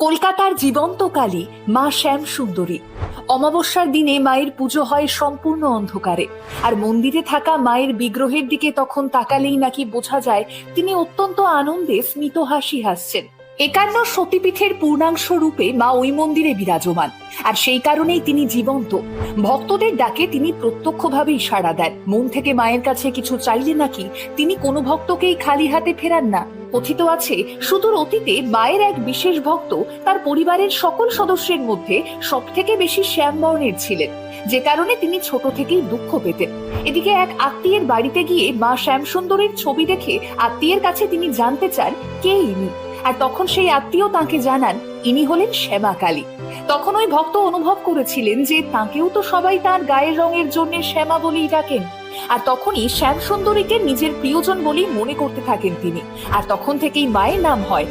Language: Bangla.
কলকাতার জীবন্ত কালী মা শ্যামসুন্দরী। অমাবস্যার দিনে মায়ের পুজো হয় সম্পূর্ণ অন্ধকারে, আর মন্দিরে থাকা মায়ের বিগ্রহের দিকে তখন তাকালেই নাকি বোঝা যায় তিনি অত্যন্ত আনন্দে স্মিত হাসি হাসছেন। 51 সতীপীঠের পূর্ণাংশ রূপে মা ওই মন্দিরে বিরাজমান, আর সেই কারণেই তিনি জীবন্ত। ভক্তদের ডাকে তিনি প্রত্যক্ষভাবেই সাড়া দেন। মন থেকে মায়ের কাছে কিছু চাইলে নাকি তিনি কোনো ভক্তকেই খালি হাতে ফেরান না। কথিত আছে, সুদূর অতীতে মায়ের এক বিশেষ ভক্ত তার পরিবারের সকল সদস্যের মধ্যে সব থেকে বেশি শ্যামবর্ণের ছিলেন, যে কারণে তিনি ছোট থেকেই দুঃখ পেতেন। এদিকে এক আত্মীয়ের বাড়িতে গিয়ে মা শ্যামসুন্দরীর ছবি দেখে আত্মীয়ের কাছে তিনি জানতে চান কে ইনি, আর তখন সেই আত্মীয় তাকে জানান ইনি হলেন শ্যামা কালী। তখন ওই ভক্ত অনুভব করেছিলেন যে তাকেও তো সবাই তার গায়ের রঙের জন্য শ্যামা বলেই ডাকেন, আর তখনই শ্যামসুন্দরীকে নিজের প্রিয়জন বলেই মনে করতে থাকেন তিনি। আর তখন থেকেই মায়ের নাম হয়